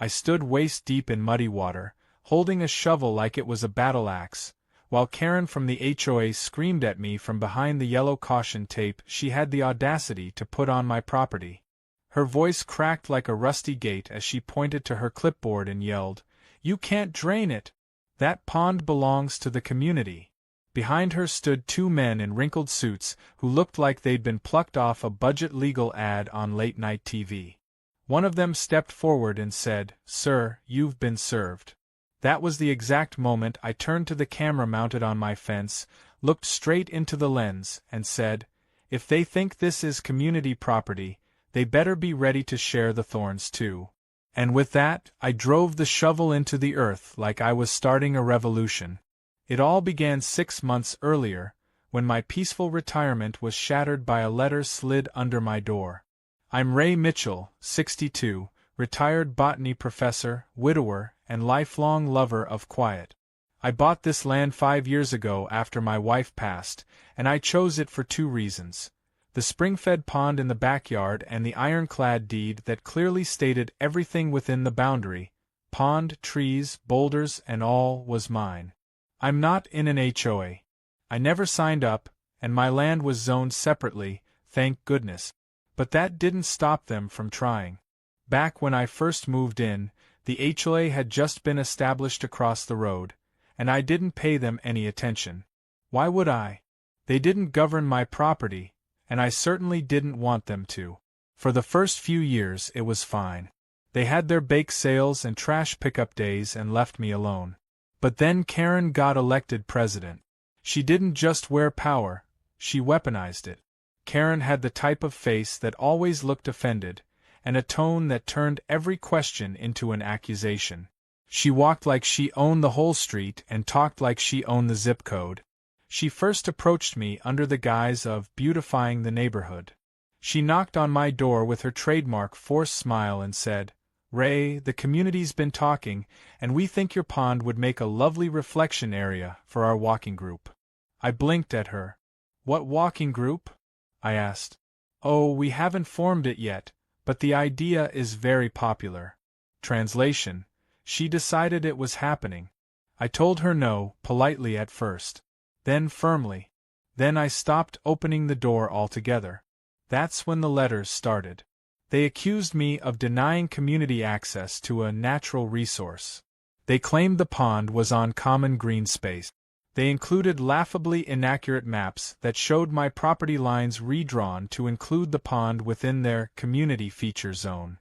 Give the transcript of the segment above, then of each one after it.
I stood waist-deep in muddy water, holding a shovel like it was a battle axe, while Karen from the HOA screamed at me from behind the yellow caution tape she had the audacity to put on my property. Her voice cracked like a rusty gate as she pointed to her clipboard and yelled, "You can't drain it! That pond belongs to the community." Behind her stood two men in wrinkled suits who looked like they'd been plucked off a budget legal ad on late-night TV. One of them stepped forward and said, "Sir, you've been served." That was the exact moment I turned to the camera mounted on my fence, looked straight into the lens, and said, "If they think this is community property, they better be ready to share the thorns too." And with that, I drove the shovel into the earth like I was starting a revolution. It all began 6 months earlier, when my peaceful retirement was shattered by a letter slid under my door. I'm Ray Mitchell, 62, retired botany professor, widower, and lifelong lover of quiet. I bought this land 5 years ago after my wife passed, and I chose it for 2 reasons: the spring-fed pond in the backyard and the ironclad deed that clearly stated everything within the boundary. Pond, trees, boulders, and all was mine. I'm not in an HOA. I never signed up, and my land was zoned separately, thank goodness. But that didn't stop them from trying. Back when I first moved in, the HOA had just been established across the road, and I didn't pay them any attention. Why would I? They didn't govern my property, and I certainly didn't want them to. For the first few years it was fine. They had their bake sales and trash pickup days and left me alone. But then Karen got elected president. She didn't just wear power, she weaponized it. Karen had the type of face that always looked offended, and a tone that turned every question into an accusation. She walked like she owned the whole street and talked like she owned the zip code. She first approached me under the guise of beautifying the neighborhood. She knocked on my door with her trademark forced smile and said, "Ray, the community's been talking, and we think your pond would make a lovely reflection area for our walking group." I blinked at her. "What walking group?" I asked. "Oh, we haven't formed it yet, but the idea is very popular." Translation: she decided it was happening. I told her no, politely at first. Then firmly. Then I stopped opening the door altogether. That's when the letters started. They accused me of denying community access to a natural resource. They claimed the pond was on common green space. They included laughably inaccurate maps that showed my property lines redrawn to include the pond within their community feature zone.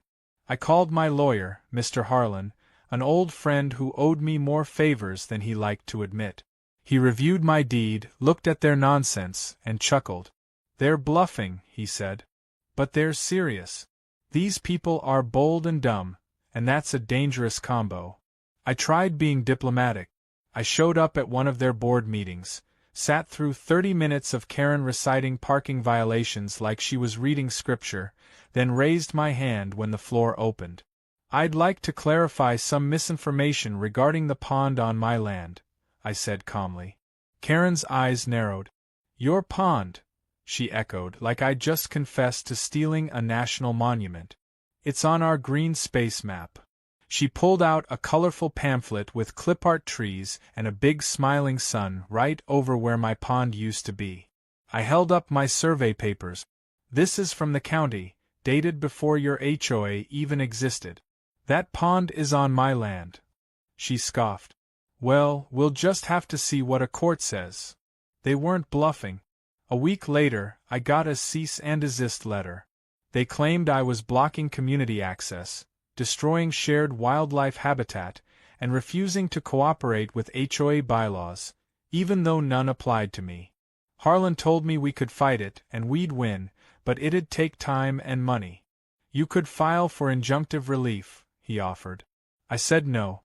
I called my lawyer, Mr. Harlan, an old friend who owed me more favors than he liked to admit. He reviewed my deed, looked at their nonsense, and chuckled. "They're bluffing," he said. "But they're serious. These people are bold and dumb, and that's a dangerous combo." I tried being diplomatic. I showed up at one of their board meetings, sat through 30 minutes of Karen reciting parking violations like she was reading scripture, then raised my hand when the floor opened. "I'd like to clarify some misinformation regarding the pond on my land," I said calmly. Karen's eyes narrowed. "Your pond," she echoed, like I'd just confessed to stealing a national monument. "It's on our green space map." She pulled out a colorful pamphlet with clip art trees and a big smiling sun right over where my pond used to be. I held up my survey papers. "This is from the county, dated before your HOA even existed. That pond is on my land." She scoffed. "Well, we'll just have to see what a court says." They weren't bluffing. A week later, I got a cease and desist letter. They claimed I was blocking community access, destroying shared wildlife habitat, and refusing to cooperate with HOA bylaws, even though none applied to me. Harlan told me we could fight it and we'd win, but it'd take time and money. "You could file for injunctive relief," he offered. I said no.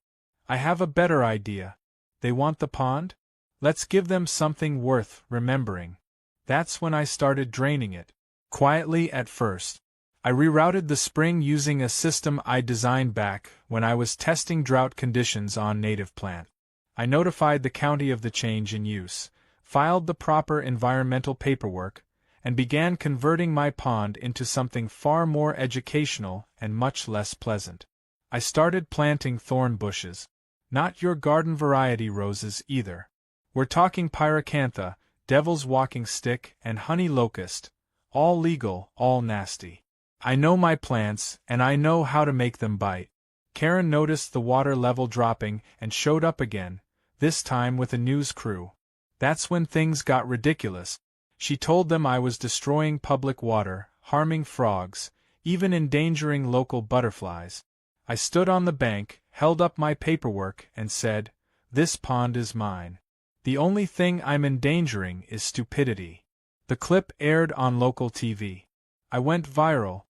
"I have a better idea. They want the pond? Let's give them something worth remembering." That's when I started draining it. Quietly at first. I rerouted the spring using a system I designed back when I was testing drought conditions on native plant. I notified the county of the change in use, filed the proper environmental paperwork, and began converting my pond into something far more educational and much less pleasant. I started planting thorn bushes. Not your garden variety roses either. We're talking pyracantha, devil's walking stick, and honey locust. All legal, all nasty. I know my plants, and I know how to make them bite. Karen noticed the water level dropping and showed up again, this time with a news crew. That's when things got ridiculous. She told them I was destroying public water, harming frogs, even endangering local butterflies. I stood on the bank, held up my paperwork, and said, "This pond is mine. The only thing I'm endangering is stupidity." The clip aired on local TV. I went viral.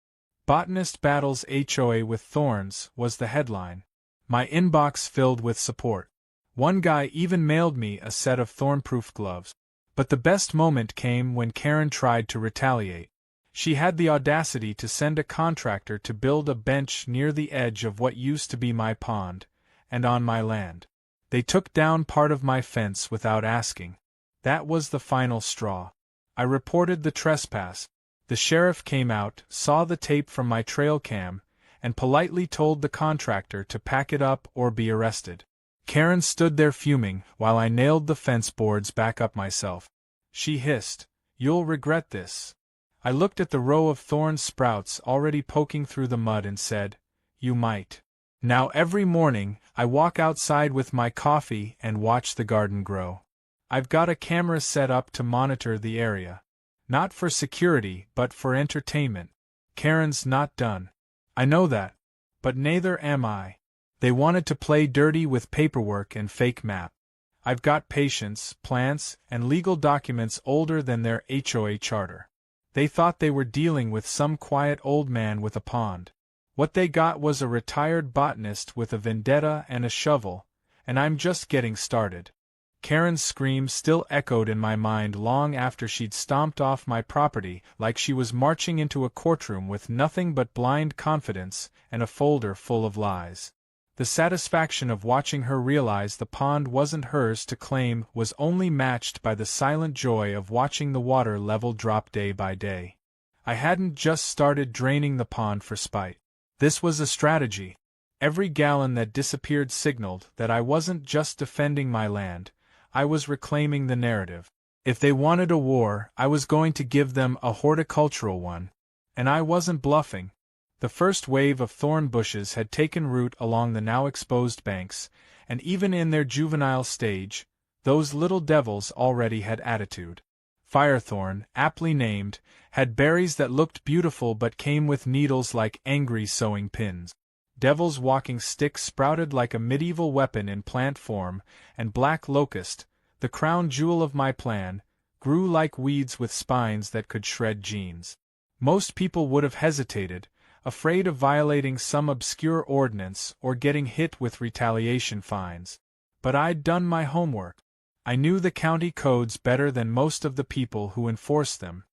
"Botanist battles HOA with thorns" was the headline. My inbox filled with support. One guy even mailed me a set of thorn-proof gloves. But the best moment came when Karen tried to retaliate. She had the audacity to send a contractor to build a bench near the edge of what used to be my pond, and on my land. They took down part of my fence without asking. That was the final straw. I reported the trespass. The sheriff came out, saw the tape from my trail cam, and politely told the contractor to pack it up or be arrested. Karen stood there fuming while I nailed the fence boards back up myself. She hissed, "You'll regret this." I looked at the row of thorn sprouts already poking through the mud and said, "You might." Now every morning, I walk outside with my coffee and watch the garden grow. I've got a camera set up to monitor the area. Not for security, but for entertainment. Karen's not done. I know that. But neither am I. They wanted to play dirty with paperwork and fake map. I've got patience, plants, and legal documents older than their HOA charter. They thought they were dealing with some quiet old man with a pond. What they got was a retired botanist with a vendetta and a shovel, and I'm just getting started. Karen's scream still echoed in my mind long after she'd stomped off my property like she was marching into a courtroom with nothing but blind confidence and a folder full of lies. The satisfaction of watching her realize the pond wasn't hers to claim was only matched by the silent joy of watching the water level drop day by day. I hadn't just started draining the pond for spite. This was a strategy. Every gallon that disappeared signaled that I wasn't just defending my land, I was reclaiming the narrative. If they wanted a war, I was going to give them a horticultural one. And I wasn't bluffing. The first wave of thorn bushes had taken root along the now exposed banks, and even in their juvenile stage, those little devils already had attitude. Firethorn, aptly named, had berries that looked beautiful but came with needles like angry sewing pins. Devil's walking stick sprouted like a medieval weapon in plant form, and black locust, the crown jewel of my plan, grew like weeds with spines that could shred jeans. Most people would have hesitated, afraid of violating some obscure ordinance or getting hit with retaliation fines. But I'd done my homework. I knew the county codes better than most of the people who enforced them.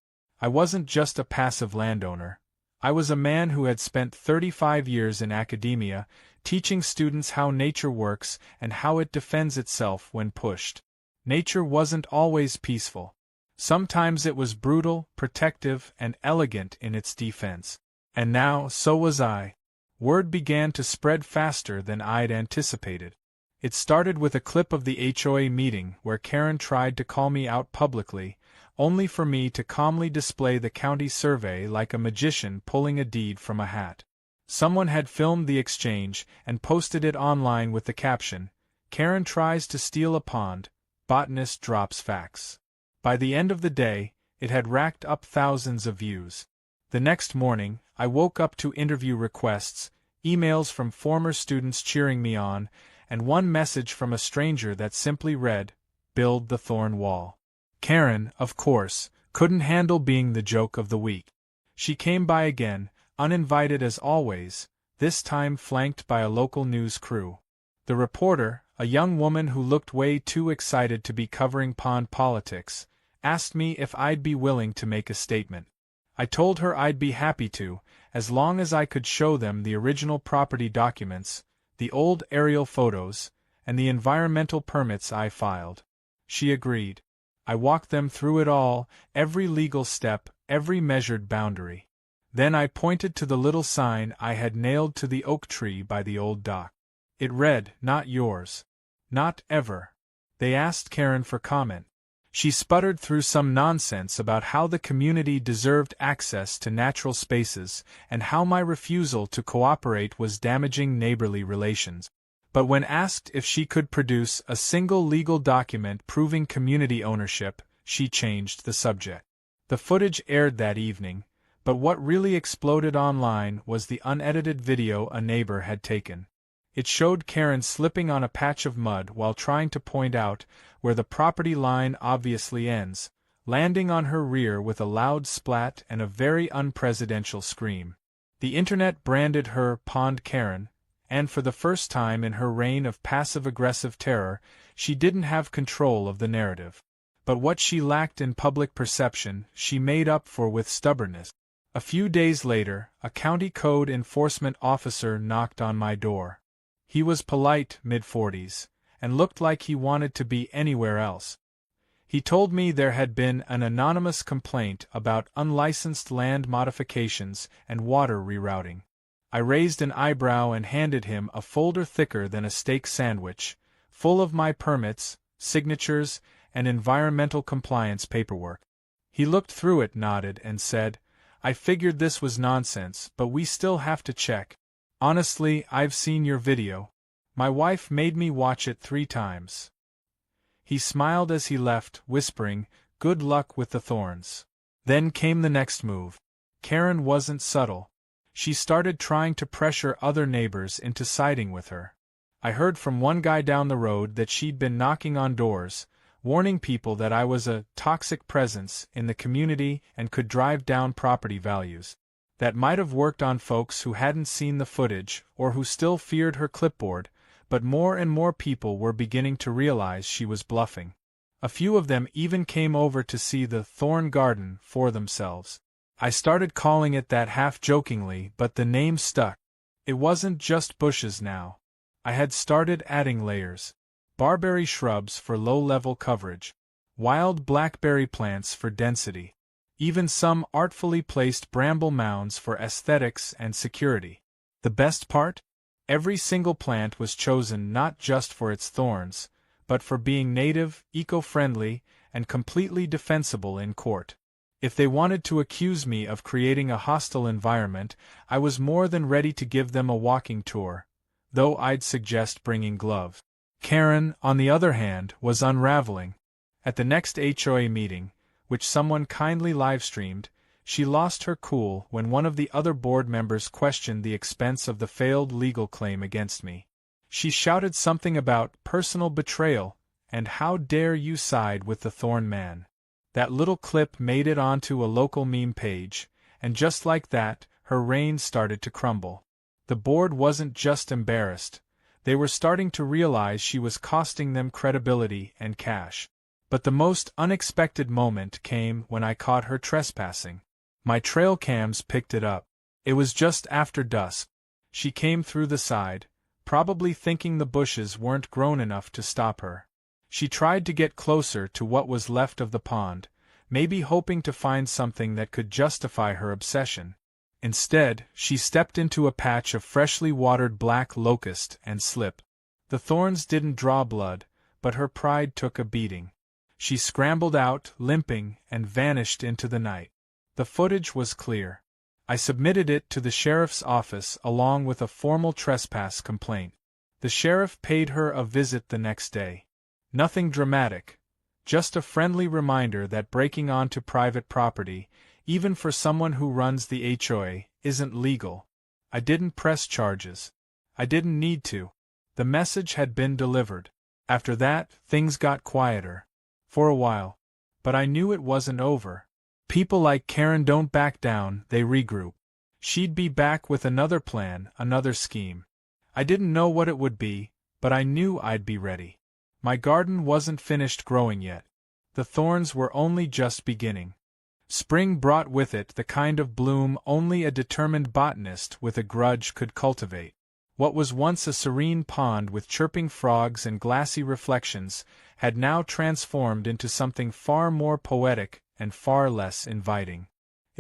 I wasn't just a passive landowner. I was a man who had spent 35 years in academia, teaching students how nature works and how it defends itself when pushed. Nature wasn't always peaceful. Sometimes it was brutal, protective, and elegant in its defense. And now, so was I. Word began to spread faster than I'd anticipated. It started with a clip of the HOA meeting where Karen tried to call me out publicly, only for me to calmly display the county survey like a magician pulling a deed from a hat. Someone had filmed the exchange and posted it online with the caption, "Karen tries to steal a pond, botanist drops facts." By the end of the day, it had racked up thousands of views. The next morning, I woke up to interview requests, emails from former students cheering me on, and one message from a stranger that simply read, "Build the thorn wall." Karen, of course, couldn't handle being the joke of the week. She came by again, uninvited as always, this time flanked by a local news crew. The reporter, a young woman who looked way too excited to be covering pond politics, asked me if I'd be willing to make a statement. I told her I'd be happy to, as long as I could show them the original property documents, the old aerial photos, and the environmental permits I filed. She agreed. I walked them through it all, every legal step, every measured boundary. Then I pointed to the little sign I had nailed to the oak tree by the old dock. It read, "Not yours. Not ever." They asked Karen for comment. She sputtered through some nonsense about how the community deserved access to natural spaces, and how my refusal to cooperate was damaging neighborly relations. But when asked if she could produce a single legal document proving community ownership, she changed the subject. The footage aired that evening, but what really exploded online was the unedited video a neighbor had taken. It showed Karen slipping on a patch of mud while trying to point out where the property line obviously ends, landing on her rear with a loud splat and a very unpresidential scream. The internet branded her Pond Karen, and for the first time in her reign of passive-aggressive terror, she didn't have control of the narrative. But what she lacked in public perception, she made up for with stubbornness. A few days later, a county code enforcement officer knocked on my door. He was polite, mid-40s, and looked like he wanted to be anywhere else. He told me there had been an anonymous complaint about unlicensed land modifications and water rerouting. I raised an eyebrow and handed him a folder thicker than a steak sandwich, full of my permits, signatures, and environmental compliance paperwork. He looked through it, nodded, and said, "I figured this was nonsense, but we still have to check. Honestly, I've seen your video. My wife made me watch it 3 times. He smiled as he left, whispering, "Good luck with the thorns." Then came the next move. Karen wasn't subtle. She started trying to pressure other neighbors into siding with her. I heard from one guy down the road that she'd been knocking on doors, warning people that I was a toxic presence in the community and could drive down property values. That might have worked on folks who hadn't seen the footage or who still feared her clipboard, but more and more people were beginning to realize she was bluffing. A few of them even came over to see the Thorn garden for themselves. I started calling it that half-jokingly, but the name stuck. It wasn't just bushes now. I had started adding layers. Barberry shrubs for low-level coverage. Wild blackberry plants for density. Even some artfully placed bramble mounds for aesthetics and security. The best part? Every single plant was chosen not just for its thorns, but for being native, eco-friendly, and completely defensible in court. If they wanted to accuse me of creating a hostile environment, I was more than ready to give them a walking tour, though I'd suggest bringing gloves. Karen, on the other hand, was unraveling. At the next HOA meeting, which someone kindly live-streamed, she lost her cool when one of the other board members questioned the expense of the failed legal claim against me. She shouted something about personal betrayal and how dare you side with the Thorn man. That little clip made it onto a local meme page, and just like that, her reign started to crumble. The board wasn't just embarrassed. They were starting to realize she was costing them credibility and cash. But the most unexpected moment came when I caught her trespassing. My trail cams picked it up. It was just after dusk. She came through the side, probably thinking the bushes weren't grown enough to stop her. She tried to get closer to what was left of the pond, maybe hoping to find something that could justify her obsession. Instead, she stepped into a patch of freshly watered black locust and slipped. The thorns didn't draw blood, but her pride took a beating. She scrambled out, limping, and vanished into the night. The footage was clear. I submitted it to the sheriff's office along with a formal trespass complaint. The sheriff paid her a visit the next day. Nothing dramatic, just a friendly reminder that breaking onto private property, even for someone who runs the HOA, isn't legal. I didn't press charges. I didn't need to. The message had been delivered. After that, things got quieter. For a while. But I knew it wasn't over. People like Karen don't back down, they regroup. She'd be back with another plan, another scheme. I didn't know what it would be, but I knew I'd be ready. My garden wasn't finished growing yet. The thorns were only just beginning. Spring brought with it the kind of bloom only a determined botanist with a grudge could cultivate. What was once a serene pond with chirping frogs and glassy reflections had now transformed into something far more poetic and far less inviting.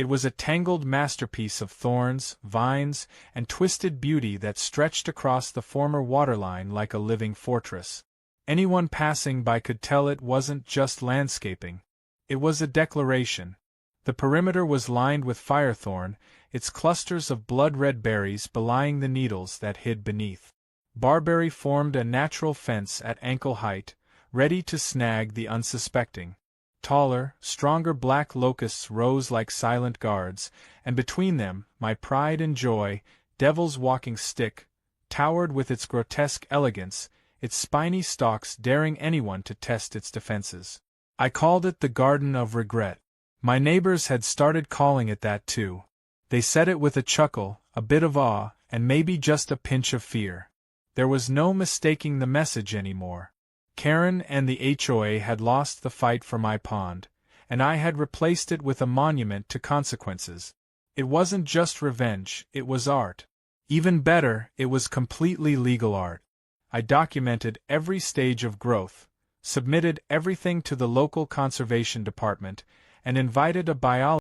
It was a tangled masterpiece of thorns, vines, and twisted beauty that stretched across the former waterline like a living fortress. Anyone passing by could tell it wasn't just landscaping. It was a declaration. The perimeter was lined with firethorn, its clusters of blood-red berries belying the needles that hid beneath. Barberry formed a natural fence at ankle height, ready to snag the unsuspecting. Taller, stronger black locusts rose like silent guards, and between them, my pride and joy, Devil's walking stick, towered with its grotesque elegance, its spiny stalks daring anyone to test its defenses. I called it the Garden of Regret. My neighbors had started calling it that too. They said it with a chuckle, a bit of awe, and maybe just a pinch of fear. There was no mistaking the message anymore. Karen and the HOA had lost the fight for my pond, and I had replaced it with a monument to consequences. It wasn't just revenge, it was art. Even better, it was completely legal art. I documented every stage of growth, submitted everything to the local conservation department, and invited a biologist